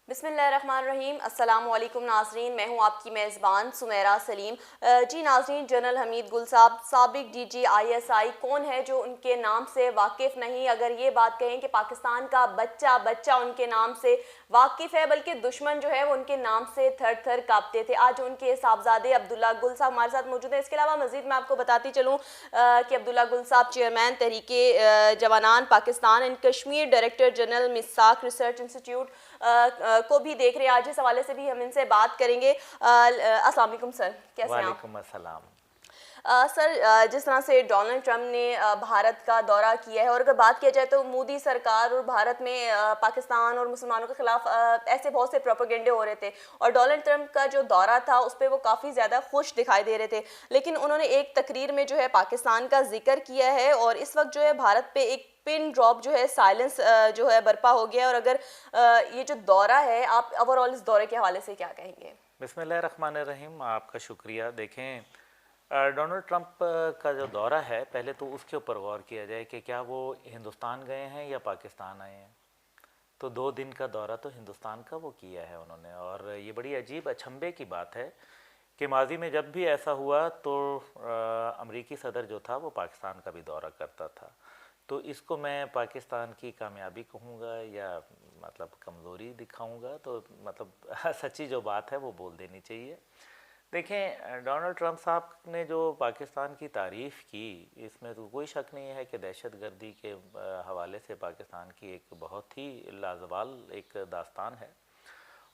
बिस्मिल्लाहिर्रहमानिर्रहीम। अस्सलामुअलैकुम नाज़रीन, मैं हूं आपकी मेज़बान सुमेरा सलीम। जी नाज़रीन, जनरल हमीद गुल साहब साबिक डीजी आईएसआई कौन है जो उनके नाम से वाकिफ़ नहीं। अगर ये बात कहें कि पाकिस्तान का बच्चा बच्चा उनके नाम से वाकिफ़ है, बल्कि दुश्मन जो है वो उनके नाम से थर थर काँपते थे। आज उनके साहबजादे अब्दुल्ला गुल साहब हमारे साथ मौजूद हैं। इसके अलावा मज़ीद मैं आपको बताती चलूँ कि अब्दुल्ला गुल साहब chairman Tehreeke Jawanan Pakistan and Kashmir, director general Misaq research institute को भी देख रहे हैं। आज इस हवाले से भी हम इनसे बात करेंगे। अस्सलाम वालेकुम सर, कैसे हैं आप? वालेकुम अस्सलाम। सर, जिस तरह से डोनाल्ड ट्रंप ने भारत का दौरा किया है, और अगर बात किया जाए तो मोदी सरकार और भारत में पाकिस्तान और मुसलमानों के खिलाफ ऐसे बहुत से प्रोपेगेंडे हो रहे थे, और डोनाल्ड ट्रंप का जो दौरा था उस पर वो काफ़ी ज़्यादा खुश दिखाई दे रहे थे। लेकिन उन्होंने एक तकरीर में जो है पाकिस्तान का जिक्र किया है, और इस वक्त जो है भारत पे एक पिन ड्रॉप जो है साइलेंस जो है बर्पा हो गया है। और अगर ये जो दौरा है, आप ओवरऑल इस दौरे के हवाले से क्या कहेंगे? बिस्मिल्लाहिर्रहमानिर्रहीम, आपका शुक्रिया। देखें, डोनाल्ड ट्रंप का जो दौरा है, पहले तो उसके ऊपर गौर किया जाए कि क्या वो हिंदुस्तान गए हैं या पाकिस्तान आए हैं। तो 2 दिन का दौरा तो हिंदुस्तान का वो किया है उन्होंने, और ये बड़ी अजीब अचंभे की बात है कि माजी में जब भी ऐसा हुआ तो अमरीकी सदर जो था वो पाकिस्तान का भी दौरा करता था। तो इसको मैं पाकिस्तान की कामयाबी कहूँगा या मतलब कमज़ोरी दिखाऊँगा, तो मतलब सच्ची जो बात है वो बोल देनी चाहिए। देखें, डोनाल्ड ट्रंप साहब ने जो पाकिस्तान की तारीफ़ की, इसमें तो कोई शक नहीं है कि दहशतगर्दी के हवाले से पाकिस्तान की एक बहुत ही लाजवाल एक दास्तान है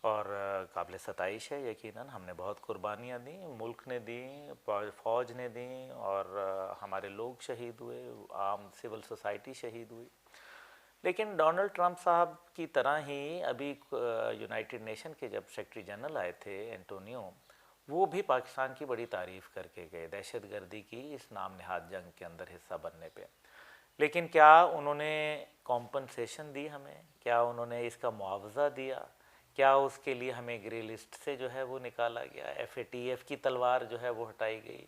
और काबिल सताइश है। यकीनन हमने बहुत कुर्बानियाँ दी, मुल्क ने दी, फ़ौज ने दी, और हमारे लोग शहीद हुए, आम सिविल सोसाइटी शहीद हुई। लेकिन डोनाल्ड ट्रंप साहब की तरह ही अभी यूनाइटेड नेशन के जब सेक्रेटरी जनरल आए थे एंटोनियो, वो भी पाकिस्तान की बड़ी तारीफ़ करके गए दहशतगर्दी की इस नाम नहाद जंग के अंदर हिस्सा बनने पे। लेकिन क्या उन्होंने कॉम्पनसेशन दी हमें? क्या उन्होंने इसका मुआवजा दिया? क्या उसके लिए हमें ग्रे लिस्ट से जो है वो निकाला गया? FATF की तलवार जो है वो हटाई गई?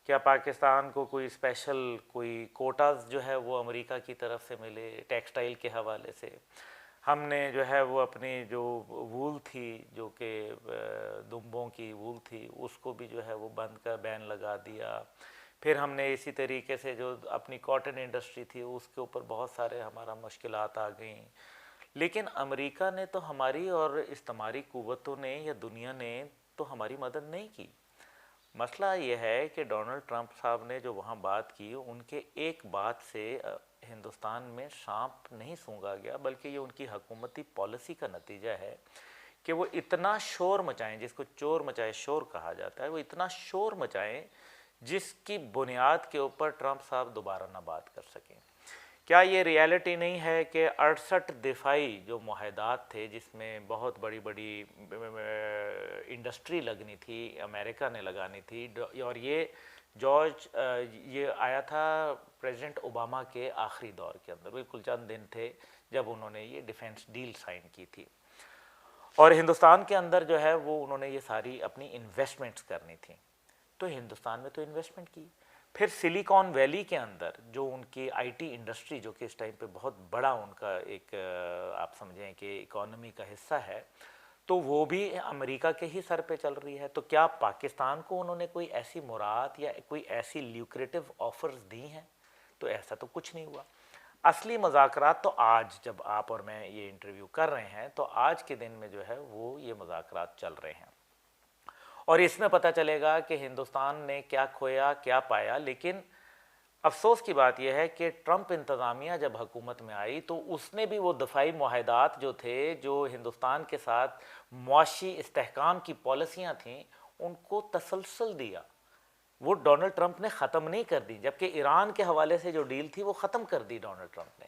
क्या पाकिस्तान को कोई स्पेशल कोई कोटाज जो है वो अमेरिका की तरफ से मिले टेक्सटाइल के हवाले से? हमने जो है वो अपनी जो वूल थी, जो कि दुम्बों की वूल थी, उसको भी जो है वो बंद कर बैन लगा दिया। फिर हमने इसी तरीके से जो अपनी कॉटन इंडस्ट्री थी उसके ऊपर बहुत सारे हमारा मुश्किलात आ गई। लेकिन अमेरिका ने तो हमारी और इस्तेमारी क़ुव्वतों ने या दुनिया ने तो हमारी मदद नहीं की। मसला ये है कि डोनाल्ड ट्रंप साहब ने जो वहाँ बात की, उनके एक बात से हिंदुस्तान में सांप नहीं सूंघा गया, बल्कि ये उनकी हुकूमती पॉलिसी का नतीजा है कि वो इतना शोर मचाएं, जिसको चोर मचाए शोर कहा जाता है, वो इतना शोर मचाएं जिसकी बुनियाद के ऊपर ट्रंप साहब दोबारा ना बात कर सकें। क्या ये रियलिटी नहीं है कि 68 दिफाई जो मुआहदात थे, जिसमें बहुत बड़ी बड़ी इंडस्ट्री लगनी थी, अमेरिका ने लगानी थी, और ये आया था प्रेसिडेंट ओबामा के आखिरी दौर के अंदर, बिल्कुल चंद दिन थे जब उन्होंने ये डिफेंस डील साइन की थी, और हिंदुस्तान के अंदर जो है वो उन्होंने ये सारी अपनी इन्वेस्टमेंट्स करनी थी। तो हिंदुस्तान में तो इन्वेस्टमेंट की, फिर सिलिकॉन वैली के अंदर जो उनकी आईटी इंडस्ट्री, जो कि इस टाइम पे बहुत बड़ा उनका एक आप समझें कि इकोनॉमी का हिस्सा है, तो वो भी अमेरिका के ही सर पे चल रही है। तो क्या पाकिस्तान को उन्होंने कोई ऐसी मुराद या कोई ऐसी ल्यूक्रेटिव ऑफर्स दी हैं? तो ऐसा तो कुछ नहीं हुआ। असली मुज़ाकरात तो आज जब आप और मैं ये इंटरव्यू कर रहे हैं, तो आज के दिन में जो है वो ये मुज़ाकरात चल रहे हैं, और इसमें पता चलेगा कि हिंदुस्तान ने क्या खोया क्या पाया। लेकिन अफसोस की बात यह है कि ट्रंप इंतज़ामिया जब हुकूमत में आई तो उसने भी वो दफ़ाई मुआहदात जो थे, जो हिंदुस्तान के साथ मुआशी इस्तेहकाम की पॉलिसियाँ थीं, उनको तसलसल दिया। वो डोनाल्ड ट्रंप ने ख़त्म नहीं कर दी, जबकि ईरान के हवाले से जो डील थी वो ख़त्म कर दी डोनाल्ड ट्रंप ने।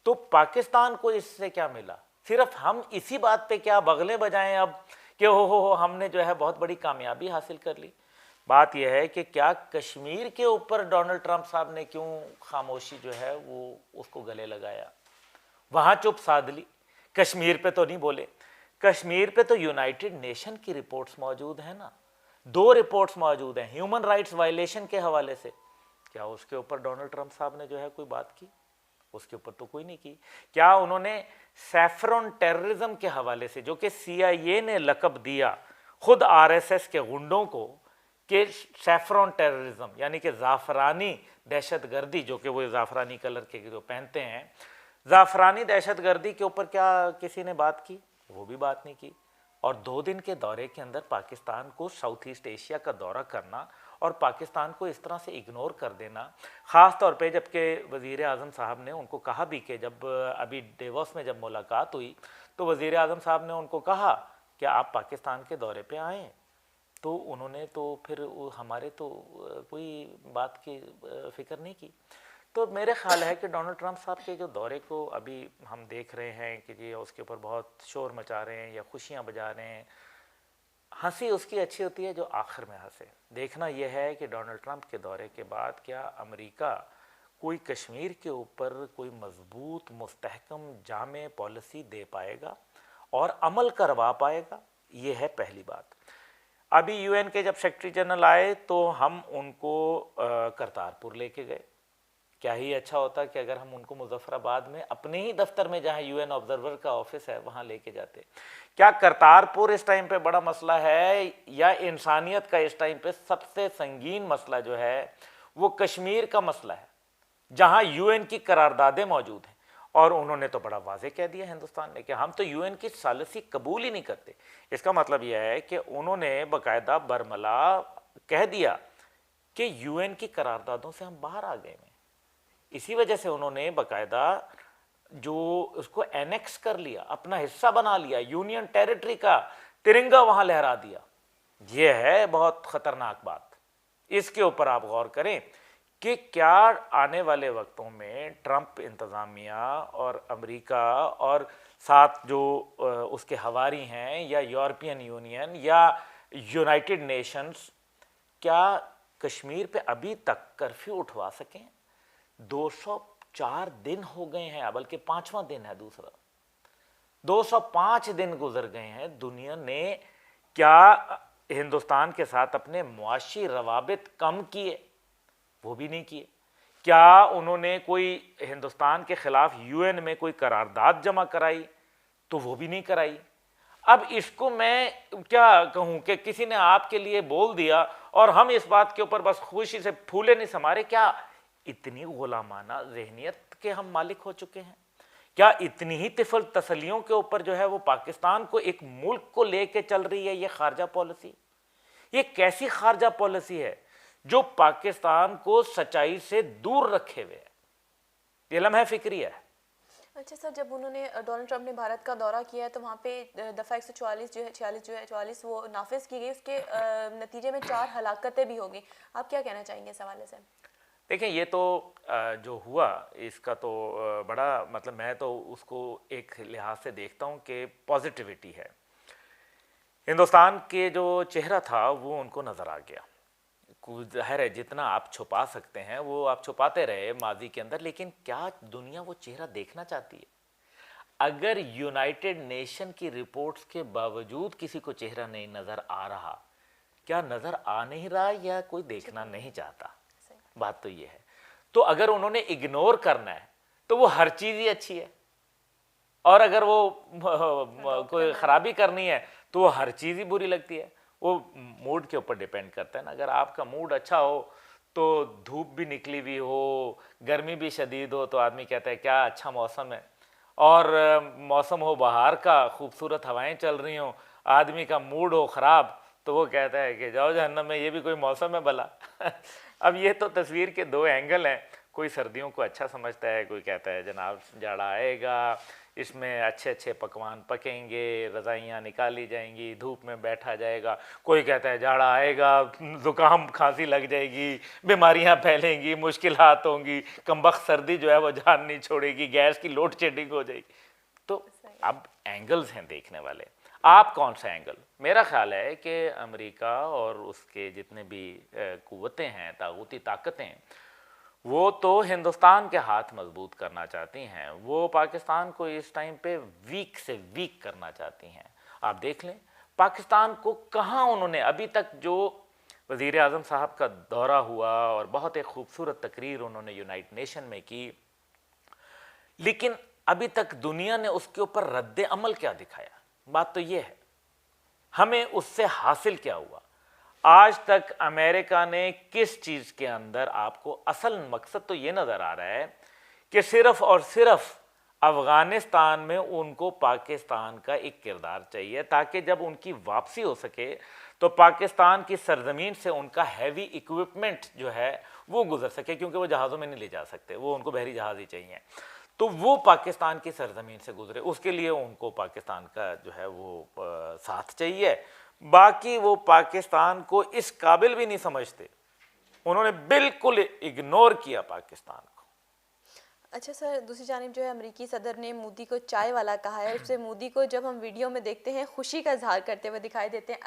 तो पाकिस्तान को इससे क्या मिला? सिर्फ हम इसी बात पे क्या बगले बजाएं अब कि हो हमने जो है बहुत बड़ी कामयाबी हासिल कर ली। बात यह है कि क्या कश्मीर के ऊपर डोनाल्ड ट्रंप साहब ने क्यों खामोशी जो है वो उसको गले लगाया, वहाँ चुप साध ली, कश्मीर पे तो नहीं बोले। कश्मीर पे तो यूनाइटेड नेशन की रिपोर्ट्स मौजूद हैं ना, 2 रिपोर्ट्स मौजूद हैं ह्यूमन राइट्स वायलेशन के हवाले से। क्या उसके ऊपर डोनाल्ड ट्रंप साहब ने जो है कोई बात की? उसके ऊपर तो कोई नहीं की। क्या उन्होंने सैफरन टेररिज्म के हवाले से, जो कि CIA ने लक़ब दिया खुद RSS के गुंडों को कि सैफरन टेररिज्म, यानी कि ज़ाफ़रानी दहशतगर्दी, जो कि वो ज़ाफ़रानी कलर के जो पहनते हैं, ज़ाफ़रानी दहशतगर्दी के ऊपर क्या किसी ने बात की? वो भी बात नहीं की। और 2 दिन के दौरे के अंदर पाकिस्तान को साउथ ईस्ट एशिया का दौरा करना और पाकिस्तान को इस तरह से इग्नोर कर देना, ख़ास तौर पे जबकि वज़ीर आज़म साहब ने उनको कहा भी कि जब अभी डेवोस में जब मुलाकात हुई तो वज़ीर आज़म साहब ने उनको कहा कि आप पाकिस्तान के दौरे पे आएँ, तो उन्होंने तो फिर हमारे तो कोई बात की फ़िक्र नहीं की। तो मेरे ख्याल है कि डोनाल्ड ट्रंप साहब के जो दौरे को अभी हम देख रहे हैं कि जी उसके ऊपर बहुत शोर मचा रहे हैं या खुशियां बजा रहे हैं, हंसी उसकी अच्छी होती है जो आखिर में हंसे। देखना यह है कि डोनाल्ड ट्रंप के दौरे के बाद क्या अमेरिका कोई कश्मीर के ऊपर कोई मजबूत मुस्तहकम जामे पॉलिसी दे पाएगा और अमल करवा पाएगा, ये है पहली बात। अभी UN के जब सेक्रेटरी जनरल आए तो हम उनको करतारपुर लेके गए। क्या ही अच्छा होता कि अगर हम उनको मुजफ्फराबाद में अपने ही दफ्तर में, जहां UN ऑब्जर्वर का ऑफिस है, वहां लेके जाते। क्या करतारपुर इस टाइम पे बड़ा मसला है, या इंसानियत का इस टाइम पे सबसे संगीन मसला जो है वो कश्मीर का मसला है, जहां UN की करारदादें मौजूद हैं। और उन्होंने तो बड़ा वाजे कह दिया हिंदुस्तान ने कि हम तो UN की सालिसी कबूल ही नहीं करते। इसका मतलब यह है कि उन्होंने बाकायदा बरमला कह दिया कि UN की करारदादों से हम बाहर आ गए हैं। इसी वजह से उन्होंने बाकायदा जो उसको एनेक्स कर लिया, अपना हिस्सा बना लिया, यूनियन टेरिटरी का तिरंगा वहां लहरा दिया। यह है बहुत खतरनाक बात। इसके ऊपर आप गौर करें कि क्या आने वाले वक्तों में ट्रंप इंतज़ामिया और अमेरिका और साथ जो उसके हवारी हैं, या यूरोपियन यूनियन या यूनाइटेड नेशंस, क्या कश्मीर पे अभी तक कर्फ्यू उठवा सकें? 204 दिन हो गए हैं, बल्कि 5वां दिन है दूसरा। 205 दिन गुजर गए हैं। दुनिया ने क्या हिंदुस्तान के साथ अपने मुआशी रवाबित कम किए? वो भी नहीं किए। क्या उन्होंने कोई हिंदुस्तान के खिलाफ UN में कोई करारदाद जमा कराई? तो वो भी नहीं कराई। अब इसको मैं क्या कहूं कि किसी ने आपके लिए बोल दिया और हम इस बात के ऊपर बस खुशी से फूले नहीं समारे। क्या इतनी गुलामाना ज़हनियत के हम मालिक हो चुके हैं? क्या इतनी ही तिफल तसलियों के ऊपर जो है वो पाकिस्तान को, एक मुल्क को लेके चल रही है ये खारजा पॉलिसी? ये कैसी खारजा पॉलिसी है जो पाकिस्तान को सच्चाई से दूर रखे हुए है? ये लम्हा फिक्री है। अच्छा सर, जब उन्होंने डोनाल्ड ट्रंप ने भारत का दौरा किया है तो वहाँ पे दफ़ा 144 जो है 46 वो नाफिज की गई। उसके नतीजे में 4 हलाकतें भी हो गई। आप क्या कहना चाहेंगे इस हवाले से? देखें, ये तो जो हुआ इसका तो बड़ा मतलब, मैं तो उसको एक लिहाज से देखता हूँ कि पॉजिटिविटी है। हिंदुस्तान के जो चेहरा था वो उनको नज़र आ गया। ज़ाहिर है जितना आप छुपा सकते हैं वो आप छुपाते रहे माजी के अंदर, लेकिन क्या दुनिया वो चेहरा देखना चाहती है? अगर यूनाइटेड नेशन की रिपोर्ट्स के बावजूद किसी को चेहरा नहीं नज़र आ रहा, क्या नज़र आ नहीं रहा या कोई देखना नहीं चाहता? बात तो ये है। तो अगर उन्होंने इग्नोर करना है तो वो हर चीज़ ही अच्छी है, और अगर वो कोई ख़राबी करनी है तो वो हर चीज़ ही बुरी लगती है। वो मूड के ऊपर डिपेंड करता है ना। अगर आपका मूड अच्छा हो तो धूप भी निकली हुई हो, गर्मी भी शदीद हो, तो आदमी कहता है क्या अच्छा मौसम है। और मौसम हो बाहर का, खूबसूरत हवाएं चल रही हों, आदमी का मूड हो ख़राब, तो वो कहता है कि जाओ जहन्नम में, ये भी कोई मौसम है भला। अब ये तो तस्वीर के 2 एंगल हैं। कोई सर्दियों को अच्छा समझता है, कोई कहता है जनाब जाड़ा आएगा, इसमें अच्छे अच्छे पकवान पकेंगे, रज़ाइयाँ निकाली जाएंगी, धूप में बैठा जाएगा। कोई कहता है जाड़ा आएगा, ज़ुकाम खांसी लग जाएगी, बीमारियां फैलेंगी, मुश्किलात होंगी, कमबख्त सर्दी जो है वो जान नहीं छोड़ेगी, गैस की लोड शेडिंग हो जाएगी। तो अब एंगल्स हैं देखने वाले। आप कौन सा एंगल? मेरा ख्याल है कि अमेरिका और उसके जितने भी कुव्वतें हैं, तागूती ताकतें, वो तो हिंदुस्तान के हाथ मजबूत करना चाहती हैं। वो पाकिस्तान को इस टाइम पे वीक से वीक करना चाहती हैं। आप देख लें पाकिस्तान को कहाँ उन्होंने अभी तक, जो वज़ीर आज़म साहब का दौरा हुआ और बहुत एक खूबसूरत तकरीर उन्होंने यूनाइटेड नेशन में की, लेकिन अभी तक दुनिया ने उसके ऊपर रद्द अमल क्या दिखाया? बात तो ये है, हमें उससे हासिल क्या हुआ? आज तक अमेरिका ने किस चीज के अंदर, आपको असल मकसद तो ये नजर आ रहा है कि सिर्फ और सिर्फ अफगानिस्तान में उनको पाकिस्तान का एक किरदार चाहिए, ताकि जब उनकी वापसी हो सके तो पाकिस्तान की सरजमीन से उनका हैवी इक्विपमेंट जो है वो गुजर सके, क्योंकि वो जहाज़ों में नहीं ले जा सकते, वो उनको बहरी जहाज़ ही चाहिए। तो वो पाकिस्तान की सरजमीन से गुजरे, उसके लिए उनको पाकिस्तान का जो है वो साथ चाहिए। बाकी वो पाकिस्तान को इस काबिल भी नहीं समझते, उन्होंने बिल्कुल इग्नोर किया पाकिस्तान को। अच्छा सर, दूसरी जानिब जो है अमेरिकी सदर ने मोदी को चाय वाला कहा है। उससे मोदी को जब हम वीडियो में देखते हैं खुशी का इजहार करते हुए दिखाई देते हैं।